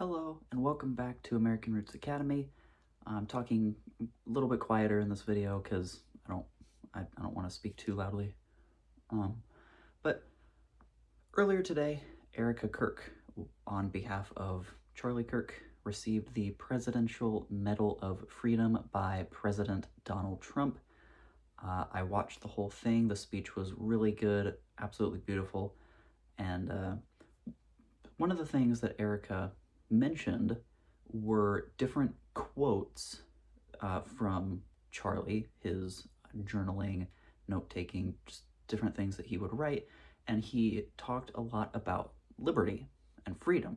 Hello and welcome back to American Roots Academy. I'm talking a little bit quieter in this video because I don't want to speak too loudly. But earlier today, Erika Kirk, on behalf of Charlie Kirk, received the Presidential Medal of Freedom by President Donald Trump. I watched the whole thing. The speech was really good, absolutely beautiful, and one of the things that Erika mentioned were different quotes from Charlie, his journaling, note-taking, just different things that he would write, and he talked a lot about liberty and freedom.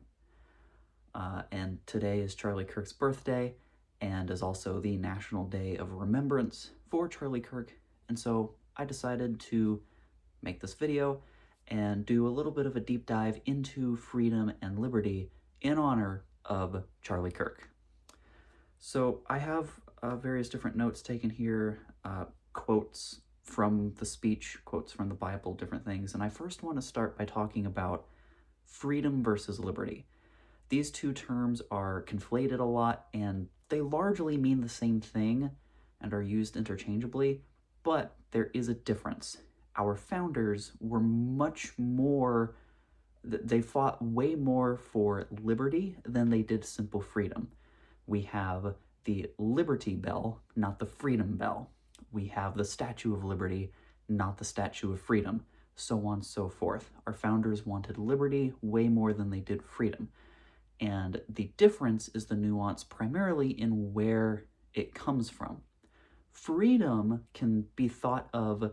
And today is Charlie Kirk's birthday, and is also the National Day of Remembrance for Charlie Kirk, and so I decided to make this video and do a little bit of a deep dive into freedom and liberty in honor of Charlie Kirk. So I have various different notes taken here, quotes from the speech, quotes from the Bible, different things, and I first want to start by talking about freedom versus liberty. These two terms are conflated a lot, and they largely mean the same thing and are used interchangeably, but there is a difference. Our founders were much more, they fought way more for liberty than they did simple freedom. We have the Liberty Bell, not the Freedom Bell. We have the Statue of Liberty, not the Statue of Freedom, so on and so forth. Our founders wanted liberty way more than they did freedom. And the difference is the nuance primarily in where it comes from. Freedom can be thought of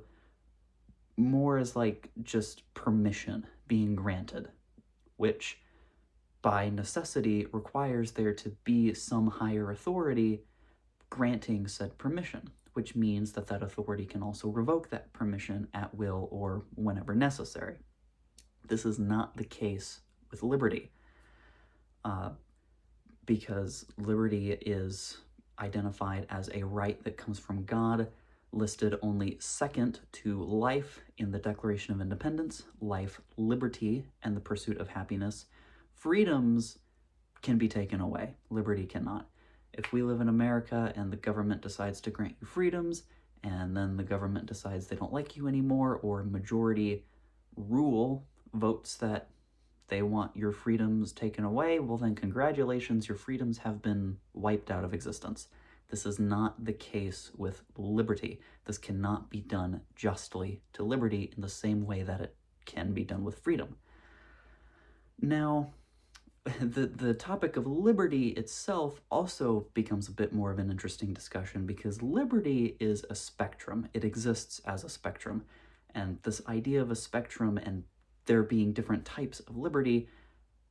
more as like just permission being granted, which by necessity requires there to be some higher authority granting said permission, which means that that authority can also revoke that permission at will or whenever necessary. This is not the case with liberty, because liberty is identified as a right that comes from God, listed only second to life in the Declaration of Independence, life, liberty, and the pursuit of happiness. Freedoms can be taken away, liberty cannot. If we live in America and the government decides to grant you freedoms, and then the government decides they don't like you anymore, or majority rule votes that they want your freedoms taken away, well then congratulations, your freedoms have been wiped out of existence. This is not the case with liberty. This cannot be done justly to liberty in the same way that it can be done with freedom. Now, the topic of liberty itself also becomes a bit more of an interesting discussion because liberty is a spectrum. It exists as a spectrum. And this idea of a spectrum and there being different types of liberty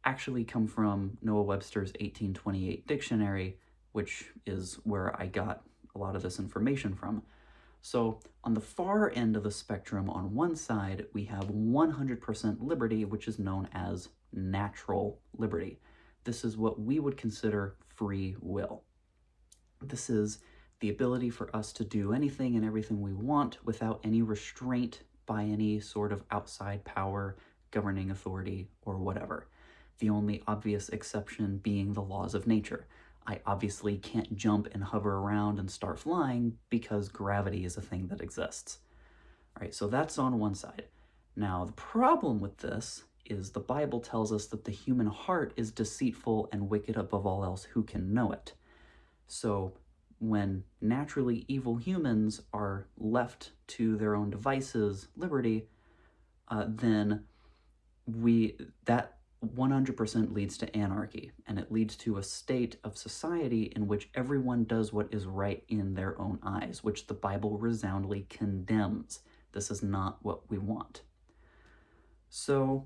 actually come from Noah Webster's 1828 dictionary, which is where I got a lot of this information from. So on the far end of the spectrum, on one side, we have 100% liberty, which is known as natural liberty. This is what we would consider free will. This is the ability for us to do anything and everything we want without any restraint by any sort of outside power, governing authority, or whatever. The only obvious exception being the laws of nature. I obviously can't jump and hover around and start flying because gravity is a thing that exists. All right, so that's on one side. Now, the problem with this is the Bible tells us that the human heart is deceitful and wicked above all else. Who can know it? So when naturally evil humans are left to their own devices, liberty, then that 100% leads to anarchy, and it leads to a state of society in which everyone does what is right in their own eyes, which the Bible resoundingly condemns. This is not what we want. So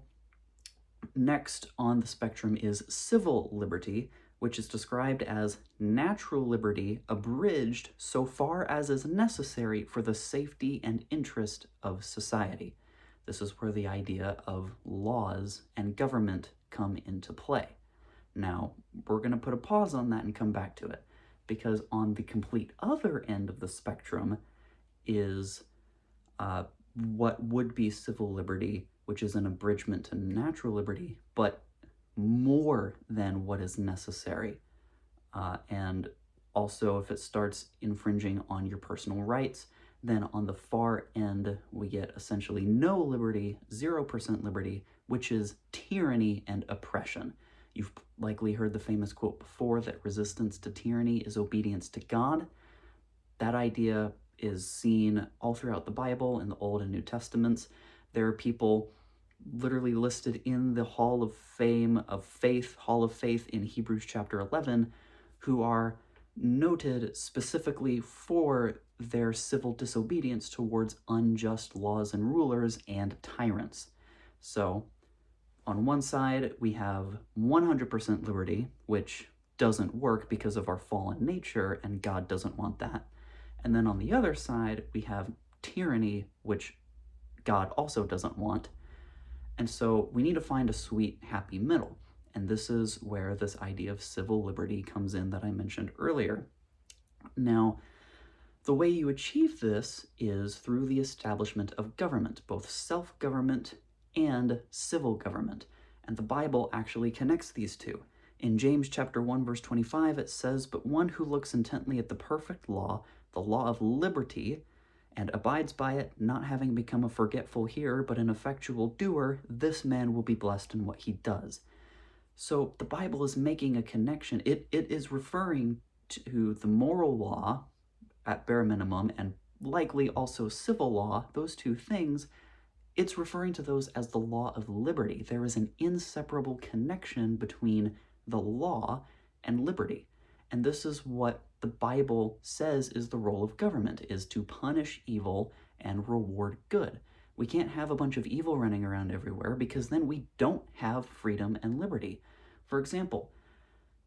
next on the spectrum is civil liberty, which is described as natural liberty abridged so far as is necessary for the safety and interest of society. This is where the idea of laws and government come into play. Now, we're going to put a pause on that and come back to it, because on the complete other end of the spectrum is what would be civil liberty, which is an abridgment to natural liberty, but more than what is necessary. And also, if it starts infringing on your personal rights, then on the far end, we get essentially no liberty, 0% liberty, which is tyranny and oppression. You've likely heard the famous quote before that resistance to tyranny is obedience to God. That idea is seen all throughout the Bible in the Old and New Testaments. There are people literally listed in the Hall of Fame of Faith, Hall of Faith in Hebrews chapter 11, who are noted specifically for their civil disobedience towards unjust laws and rulers and tyrants. So, on one side, we have 100% liberty, which doesn't work because of our fallen nature, and God doesn't want that. And then on the other side, we have tyranny, which God also doesn't want. And so we need to find a sweet, happy middle. And this is where this idea of civil liberty comes in that I mentioned earlier. Now, the way you achieve this is through the establishment of government, both self-government and civil government. And the Bible actually connects these two. In James chapter 1, verse 25, it says, "But one who looks intently at the perfect law, the law of liberty, and abides by it, not having become a forgetful hearer, but an effectual doer, this man will be blessed in what he does." So the Bible is making a connection. It is referring to the moral law, at bare minimum, and likely also civil law, those two things. It's referring to those as the law of liberty. There is an inseparable connection between the law and liberty. And this is what the Bible says is the role of government, is to punish evil and reward good. We can't have a bunch of evil running around everywhere because then we don't have freedom and liberty. For example,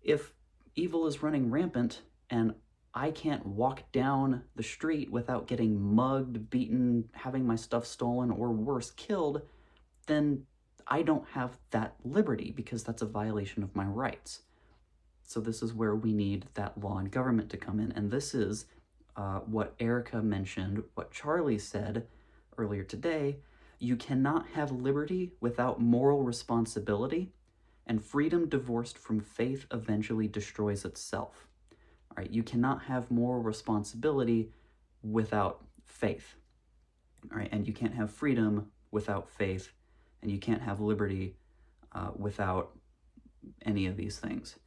if evil is running rampant and I can't walk down the street without getting mugged, beaten, having my stuff stolen, or worse, killed, then I don't have that liberty because that's a violation of my rights. So this is where we need that law and government to come in. And this is what Erika mentioned, what Charlie said earlier today. You cannot have liberty without moral responsibility, and freedom divorced from faith eventually destroys itself. All right, you cannot have moral responsibility without faith. All right, and you can't have freedom without faith, and you can't have liberty without any of these things.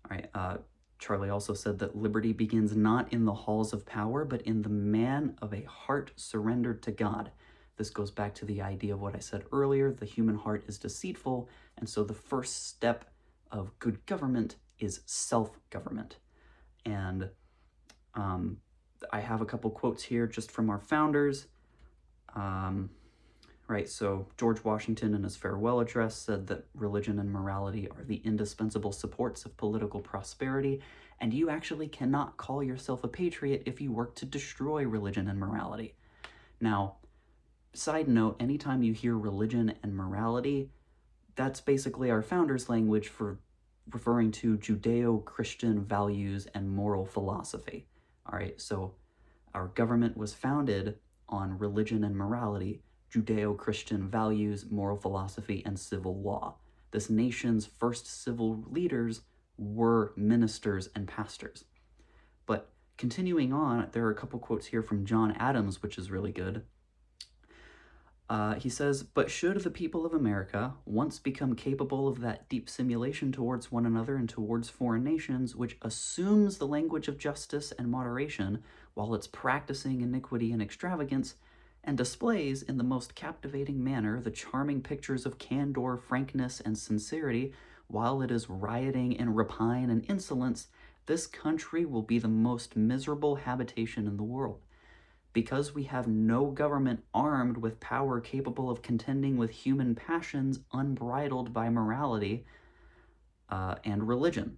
All right, Charlie also said that liberty begins not in the halls of power, but in the man of a heart surrendered to God. This goes back to the idea of what I said earlier. The human heart is deceitful, and so the first step of good government is self-government. And I have a couple quotes here just from our founders. Right, so George Washington in his farewell address said that religion and morality are the indispensable supports of political prosperity, and you actually cannot call yourself a patriot if you work to destroy religion and morality. Now, side note, anytime you hear religion and morality, that's basically our founders' language for referring to Judeo-Christian values and moral philosophy. All right, so our government was founded on religion and morality, Judeo-Christian values, moral philosophy, and civil law. This nation's first civil leaders were ministers and pastors. But continuing on, there are a couple quotes here from John Adams, which is really good. He says, "But should the people of America once become capable of that deep simulation towards one another and towards foreign nations, which assumes the language of justice and moderation while it's practicing iniquity and extravagance, and displays in the most captivating manner the charming pictures of candor, frankness, and sincerity, while it is rioting in rapine and insolence, this country will be the most miserable habitation in the world. Because we have no government armed with power capable of contending with human passions unbridled by morality and religion.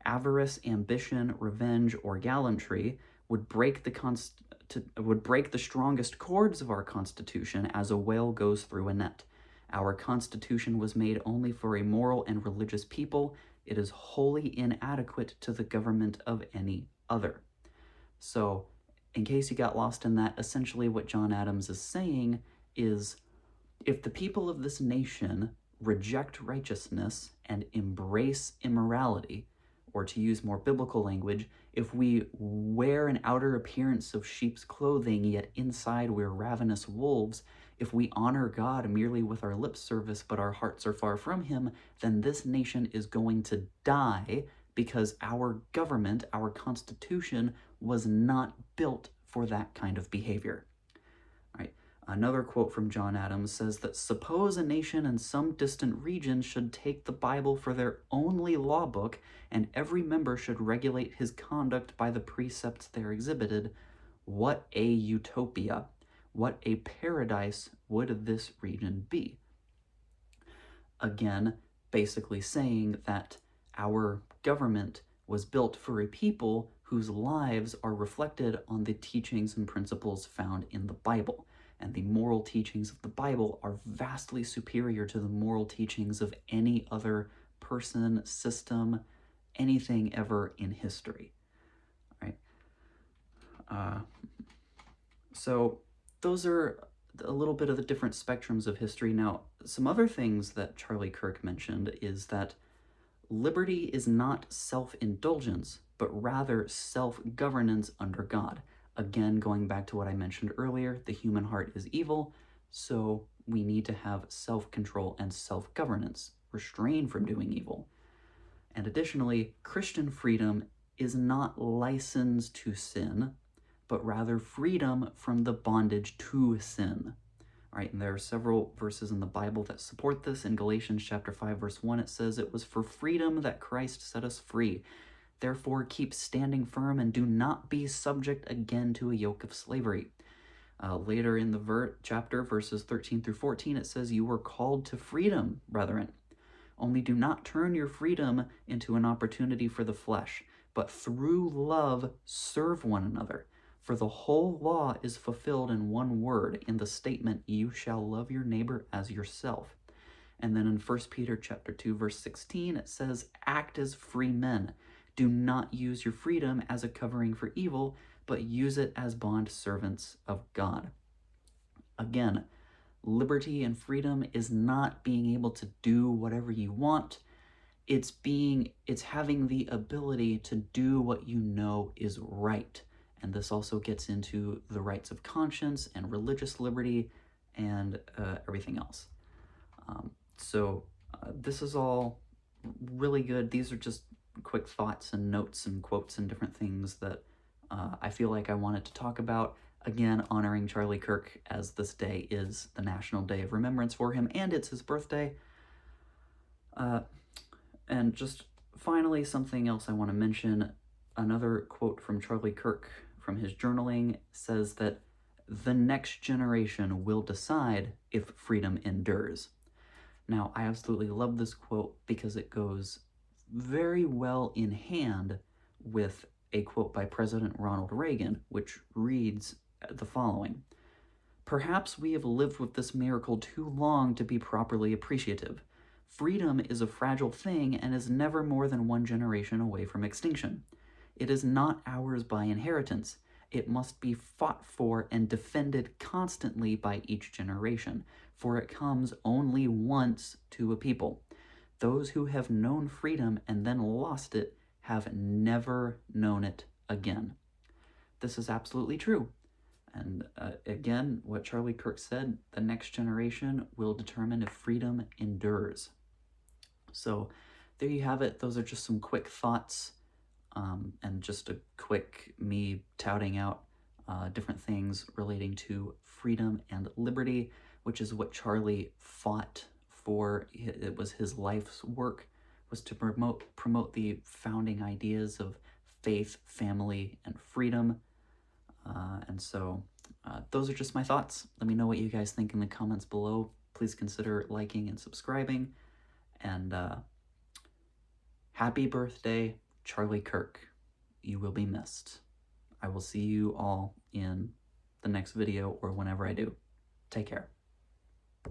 Avarice, ambition, revenge, or gallantry would break the strongest cords of our Constitution as a whale goes through a net. Our Constitution was made only for a moral and religious people. It is wholly inadequate to the government of any other." So, in case you got lost in that, essentially what John Adams is saying is, if the people of this nation reject righteousness and embrace immorality, or to use more biblical language, if we wear an outer appearance of sheep's clothing, yet inside we're ravenous wolves, if we honor God merely with our lip service, but our hearts are far from him, then this nation is going to die because our government, our constitution, was not built for that kind of behavior. Right? Another quote from John Adams says that suppose a nation in some distant region should take the Bible for their only law book, and every member should regulate his conduct by the precepts there exhibited. What a utopia! What a paradise would this region be? Again, basically saying that our government was built for a people whose lives are reflected on the teachings and principles found in the Bible. And the moral teachings of the Bible are vastly superior to the moral teachings of any other person, system, anything ever in history. Right? So those are a little bit of the different spectrums of history. Now, some other things that Charlie Kirk mentioned is that liberty is not self-indulgence, but rather self-governance under God. Again, going back to what I mentioned earlier, the human heart is evil, so we need to have self-control and self-governance, restrain from doing evil. And additionally, Christian freedom is not license to sin, but rather freedom from the bondage to sin. All right, and there are several verses in the Bible that support this. In Galatians chapter 5, verse 1, it says, "It was for freedom that Christ set us free. Therefore keep standing firm and do not be subject again to a yoke of slavery." Later in the chapter, verses 13 through 14, it says, "You were called to freedom, brethren. Only do not turn your freedom into an opportunity for the flesh, but through love serve one another. For the whole law is fulfilled in one word, in the statement, you shall love your neighbor as yourself." And then in 1 Peter chapter 2, verse 16, it says, "Act as free men. Do not use your freedom as a covering for evil, but use it as bond servants of God." Again, liberty and freedom is not being able to do whatever you want. It's having the ability to do what you know is right. And this also gets into the rights of conscience and religious liberty and everything else. This is all really good. These are just quick thoughts and notes and quotes and different things that I feel like I wanted to talk about. Again, honoring Charlie Kirk, as this day is the National Day of Remembrance for him, and it's his birthday. And just finally, something else I want to mention. Another quote from Charlie Kirk from his journaling says that the next generation will decide if freedom endures. Now, I absolutely love this quote because it goes very well in hand with a quote by President Ronald Reagan, which reads the following: "Perhaps we have lived with this miracle too long to be properly appreciative. Freedom is a fragile thing and is never more than one generation away from extinction. It is not ours by inheritance. It must be fought for and defended constantly by each generation, for it comes only once to a people. Those who have known freedom and then lost it have never known it again." This is absolutely true. And again, what Charlie Kirk said, the next generation will determine if freedom endures. So there you have it. Those are just some quick thoughts and just a quick me touting out different things relating to freedom and liberty, which is what Charlie fought for. It was his life's work, was to promote the founding ideas of faith, family, and freedom. Those are just my thoughts. Let me know what you guys think in the comments below. Please consider liking and subscribing. And happy birthday, Charlie Kirk. You will be missed. I will see you all in the next video or whenever I do. Take care.